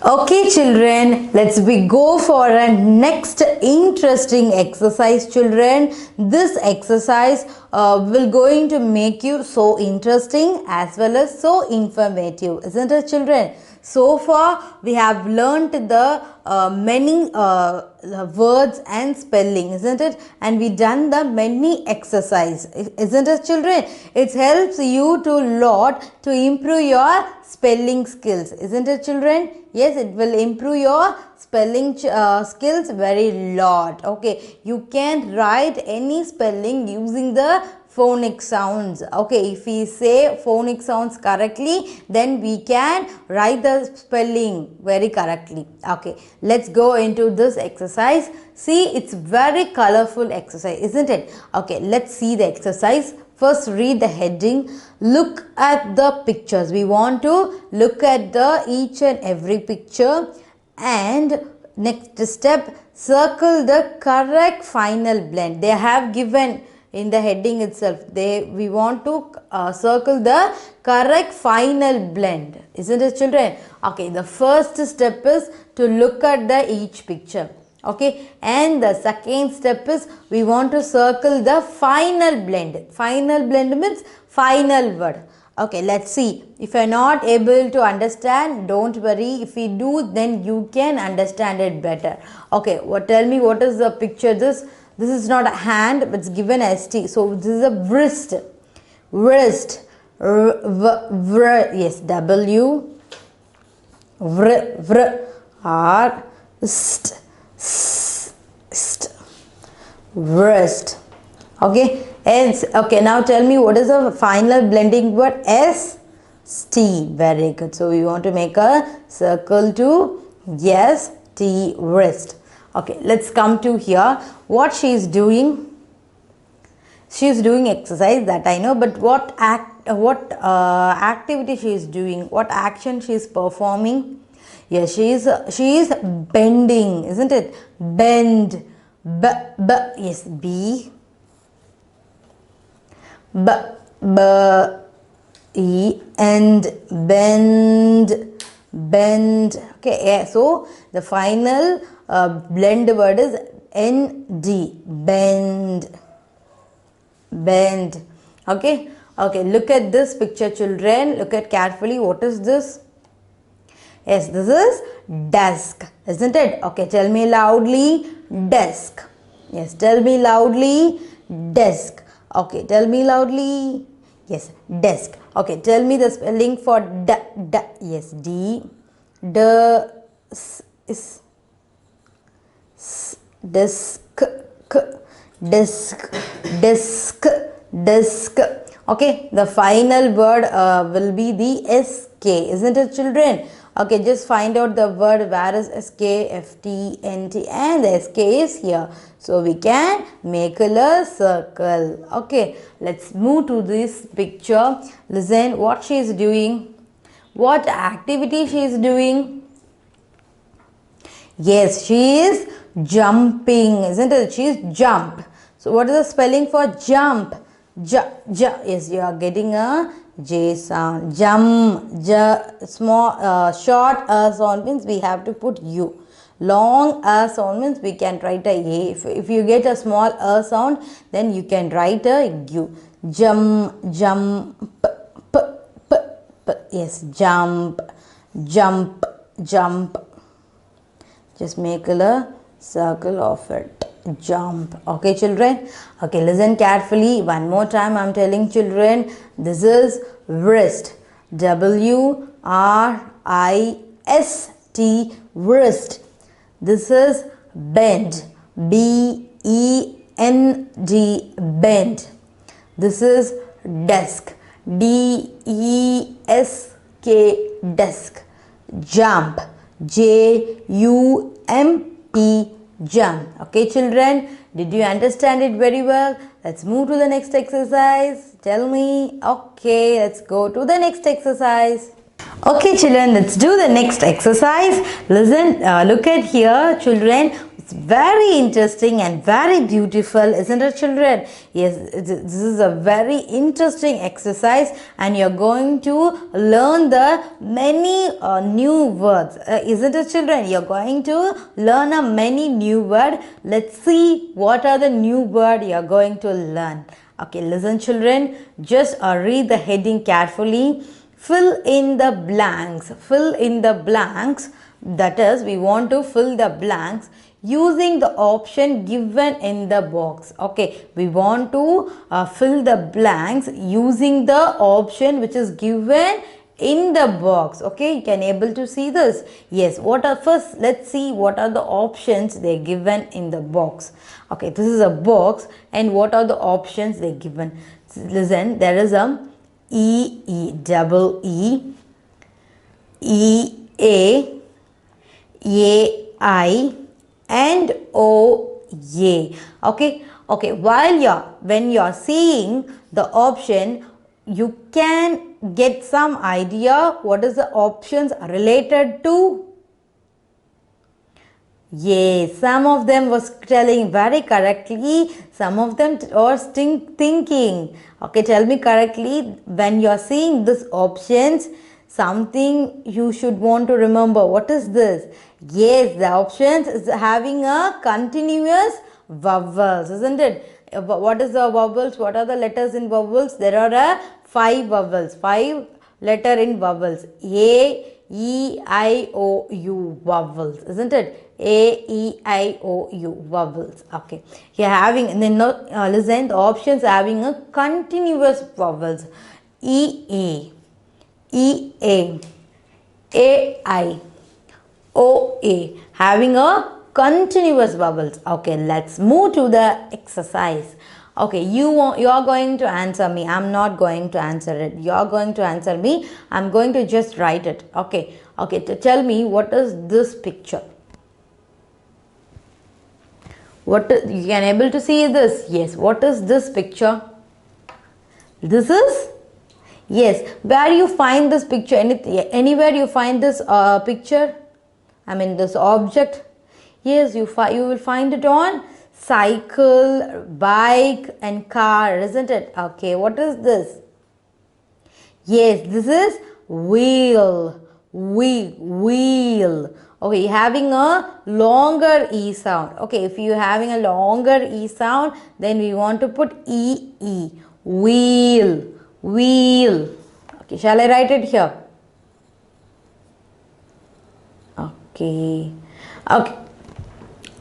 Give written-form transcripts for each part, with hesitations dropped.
Okay children, we go for a next interesting exercise children. This exercise will going to make you so interesting as well as so informative, isn't it children? So far we have learnt the many words and spelling, isn't it? And we done the many exercise, isn't it children? It helps you to lot to improve your spelling skills, isn't it children? Yes, it will improve your spelling skills very lot. Okay, you can write any spelling using the phonic sounds. Okay, if we say phonic sounds correctly, then we can write the spelling very correctly. Okay, let's go into this exercise. See, it's very colorful exercise, isn't it? Okay, let's see the exercise. First, read the heading. Look at the pictures. We want to look at the each and every picture, and next step, circle the correct final blend. They have given in the heading itself. We want to circle the correct final blend, isn't it children? Okay, the first step is to look at the each picture. Okay, and the second step is we want to circle the final blend. Final blend means final word. Okay, let's see. If you are not able to understand, don't worry. If we do, then you can understand it better. Okay, tell me what is the picture? This is not a hand, but it's given ST. So this is a wrist. Wrist. Yes, W. R. St. Wrist. Okay. Okay. Now tell me what is the final blending word? S. T. Very good. So we want to make a circle to yes. T. Wrist. Okay, let's come to here. What she is doing? She is doing exercise, that I know, but what activity she is doing? What action she is performing? Yes, she is bending, isn't it? Bend. Yes, B. E. And bend. Okay, yeah, so the final blend word is ND. Bend. Okay. Okay, look at this picture children. Look at carefully. What is this? Yes, this is desk, isn't it? Okay, tell me loudly. Desk. Yes, tell me loudly. Desk. Okay, tell me loudly. Yes, desk. Okay, tell me the spelling for yes, D. Desk. Okay, the final word will be the SK, isn't it children? Okay, just find out the word where is SK, FT, NT, and the SK is here. So we can make a circle. Okay, let's move to this picture. Listen what she is doing. What activity she is doing? Yes, she is jumping, isn't it? She is jump. So what is the spelling for jump? Yes, you are getting a J sound. Jump. Small, short sound means we have to put U. Long sound means we can write a A. If you get a small sound, then you can write a U. Jump. Yes, jump. Just make a circle of it. Jump. Okay children. Okay, listen carefully. One more time I am telling children. This is wrist. WRIST. Wrist. This is bend. BEND. Bend. This is desk. DESK. Desk. Jump. JUMP. Jump. Okay children, did you understand it very well? Let's move to the next exercise. Tell me. Okay, let's go to the next exercise. Okay children, let's do the next exercise. Listen, look at here children. It's very interesting and very beautiful, isn't it, children? Yes, this is a very interesting exercise, and you're going to learn the many new words, isn't it, children? You're going to learn a many new word. Let's see what are the new word you're going to learn. Okay, listen, children, just read the heading carefully. Fill in the blanks. Fill in the blanks. That is, we want to fill the blanks using the option given in the box. Okay, we want to fill the blanks using the option which is given in the box. Okay, you can able to see this. Yes, what are first, let's see what are the options they given in the box. Okay, this is a box, and what are the options they given? Listen, there is a double E, A, I, and O, A. Okay, when you're seeing the option, you can get some idea what is the options related to. Yes, some of them was telling very correctly, some of them was thinking. Okay, tell me correctly, when you are seeing these options, something you should want to remember. What is this? Yes, the options is having a continuous vowels, isn't it? What is the vowels? What are the letters in vowels? There are 5 vowels, 5 letter in vowels. A, E, I, O, U vowels, isn't it? A, E, I, O, U vowels. Okay, you're having, and then listen, the options having a continuous vowels. E, A, I, O, A, having a continuous vowels. Okay, let's move to the exercise. Okay, you are going to answer me. I'm not going to answer it. You are going to answer me. I'm going to just write it. Okay, tell me, what is this picture? You can able to see this? Yes, what is this picture? This is, yes, where you find this picture? Anywhere you find this picture? I mean this object? Yes, you will find it on cycle, bike, and car, isn't it? Okay, what is this? Yes, this is wheel. Okay, having a longer E sound. Okay, if you having a longer E sound, then we want to put E. Wheel. Okay, shall I write it here? Okay.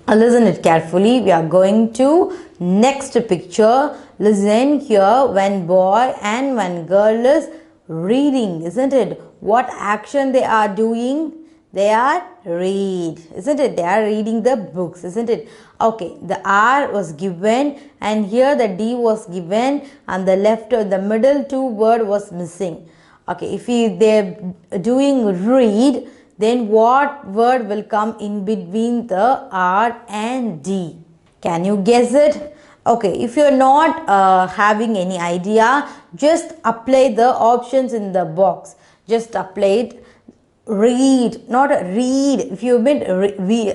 Listen it carefully. We are going to next picture. Listen here. When boy and when girl is reading, isn't it? What action they are doing? They are read, isn't it? They are reading the books, isn't it? Okay, the R was given, and here the D was given, and the left or the middle 2 word was missing. Okay, if they're doing read, then what word will come in between the R and D? Can you guess it? Okay, if you're not having any idea, just apply the options in the box. Just apply it. Read, not read. If you meant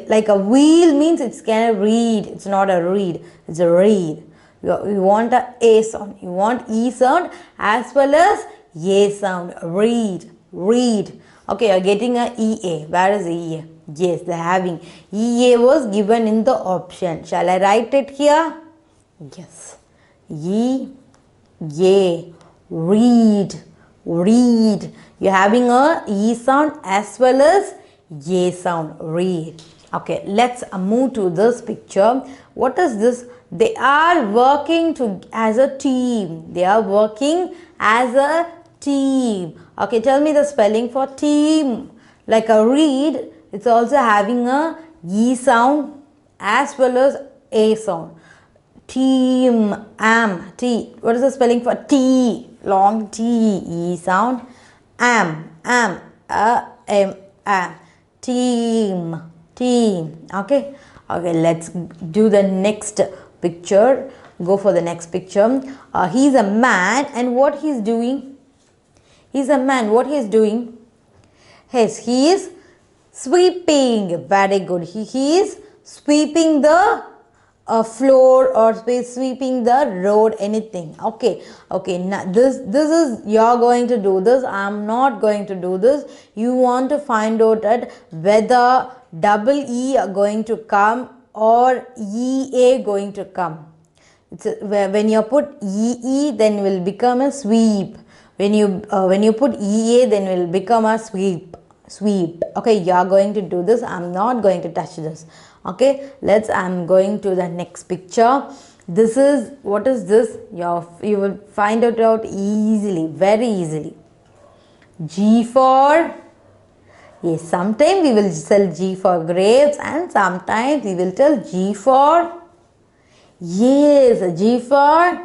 like a wheel means it's kind of read. It's not a read. It's a read. You want a sound. You want E sound as well as A sound. Read. Okay, you're getting a EA. Where is EA? Yes, they're having. EA was given in the option. Shall I write it here? Yes. E, A, read. You're having a E sound as well as A sound. Read. Okay, let's move to this picture. What is this? They are working as a team. They are working as a team. Okay, tell me the spelling for team. Like a read, it's also having a E sound as well as A sound. Team, T. What is the spelling for T? Long T, E sound. Am, team. Okay, let's do the next picture. Go for the next picture. He's a man, and what he's doing? He's a man. What he's doing? Yes, he is sweeping. Very good. He is sweeping the floor or sweeping the road, anything. Okay, okay, now this is, you're going to do this, I'm not going to do this. You want to find out that whether double E are going to come or EA going to come. When you put EE, then will become a sweep. When you put EA, then will become a sweep. Okay, you are going to do this, I'm not going to touch this. Okay, I'm going to the next picture. This is, what is this? You will find it out easily, very easily. G for, yes, sometimes we will tell G for grapes and sometimes we will tell G for, yes, G for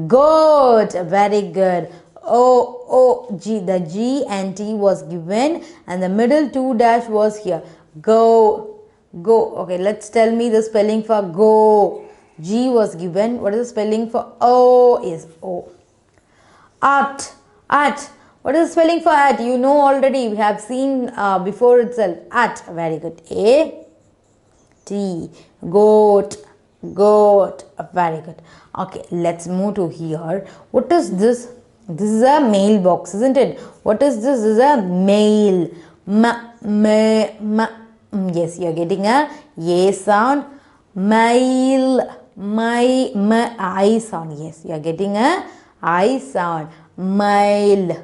goat. Very good. G, the G and T was given and the middle 2 dash was here. Go. Okay, let's tell me the spelling for go. G was given. What is the spelling for O? Is O. At. What is the spelling for at? You know already. We have seen before itself. At. Very good. A. T. Goat. Very good. Okay, let's move to here. What is this? This is a mailbox, isn't it? What is this? This is a mail. Yes, you are getting a sound. Mail. I sound. Yes, you are getting a I sound. Mail.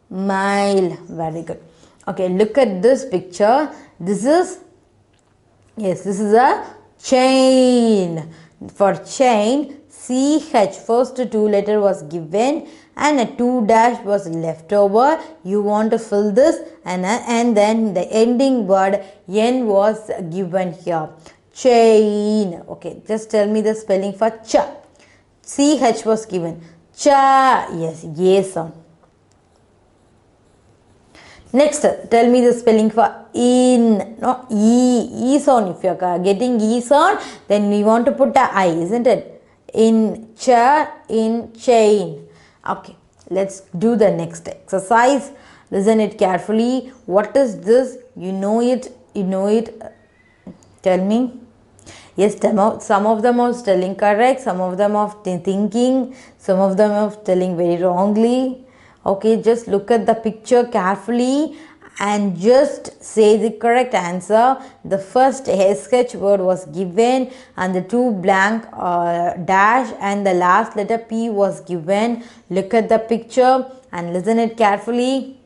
Very good. Okay, look at this picture. This is a chain. For chain, CH, first 2 letter was given and a 2 dash was left over. You want to fill this and then the ending word N was given here. Chain. Okay, just tell me the spelling for cha. CH was given. Cha. Yes, yes sound. Next, tell me the spelling for in. No, E sound. If you are getting E sound, then we want to put a I, isn't it? In cha, in chain. Okay, let's do the next exercise. Listen it carefully. What is this? You know it. Tell me. Yes, some of them are telling correct, some of them are thinking, some of them are telling very wrongly. Okay, just look at the picture carefully and just say the correct answer. The first SH word was given and the 2 blank dash and the last letter P was given. Look at the picture and listen it carefully.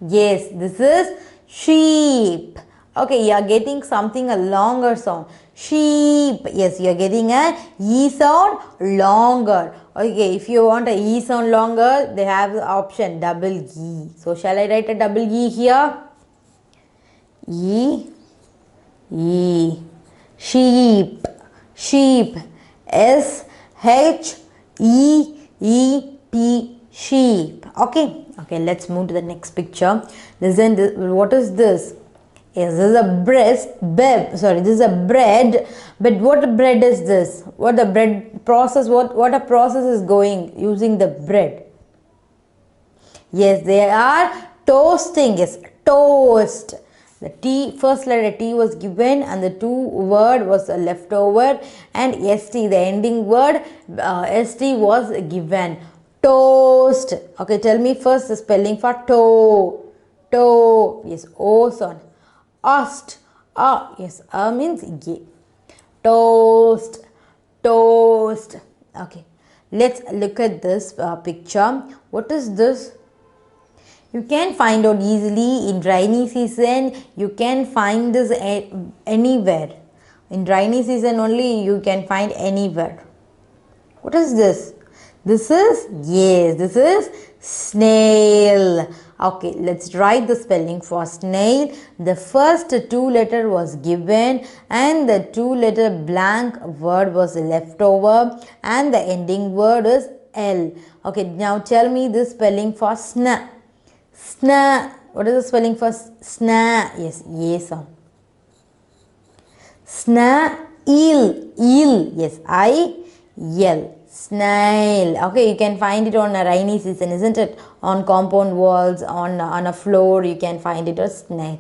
Yes, this is sheep. Okay, you are getting something a longer sound. Sheep. Yes, you are getting a E sound longer. Okay, if you want a E sound longer, they have the option double E. So, shall I write a double E here? E. Sheep. S H E E P. Sheep. Okay. Let's move to the next picture. Listen, what is this? Yes, this is a this is a bread. But what bread is this? What the bread process? What a process is going using the bread? Yes, they are toasting. Yes, toast. The T, first letter T was given and the 2 word was left over and ST, the ending word ST was given. Toast. Okay, tell me first the spelling for toe. Yes, O sound. Ost. Yes, means ye. Toast. Okay, let's look at this picture. What is this? You can find out easily in rainy season. You can find this anywhere. In rainy season only you can find anywhere. What is this? This is snail. Okay, let's write the spelling for snail. The first 2 letter was given and the 2 letter blank word was left over and the ending word is L. Okay, now tell me the spelling for sna. What is the spelling for sna? Yes, sound. Snail. Yes, I-L. Snail. Okay, you can find it on a rainy season, isn't it? On compound walls, on a floor, you can find it as snail.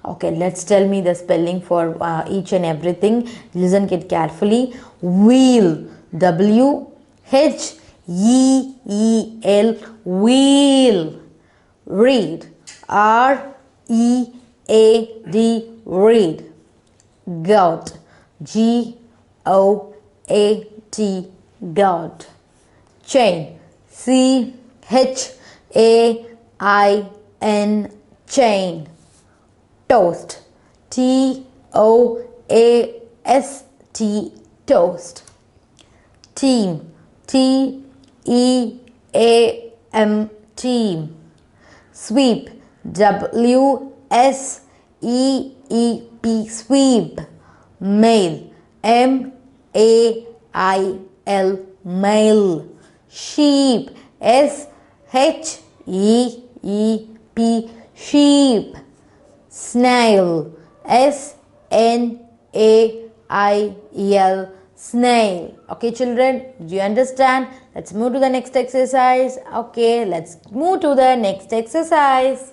Okay, let's tell me the spelling for each and everything. Listen it carefully. Wheel. W-H-E-E-L. Wheel. Read. R-E-A-D. Read. Goat. G-O-A-T. Goat. Chain. C-H-A-I-N. Chain. Toast. T-O-A-S-T. Toast. Team. T-E-A-M. Team. Sweep. W-S-E-E-P. Sweep. Mail. M-A-I-L. Mail. Sheep. S-H-E-E-P. Sheep. Snail. S-N-A-I-L. Snail. Okay, children, do you understand? Let's move to the next exercise. Okay, let's move to the next exercise.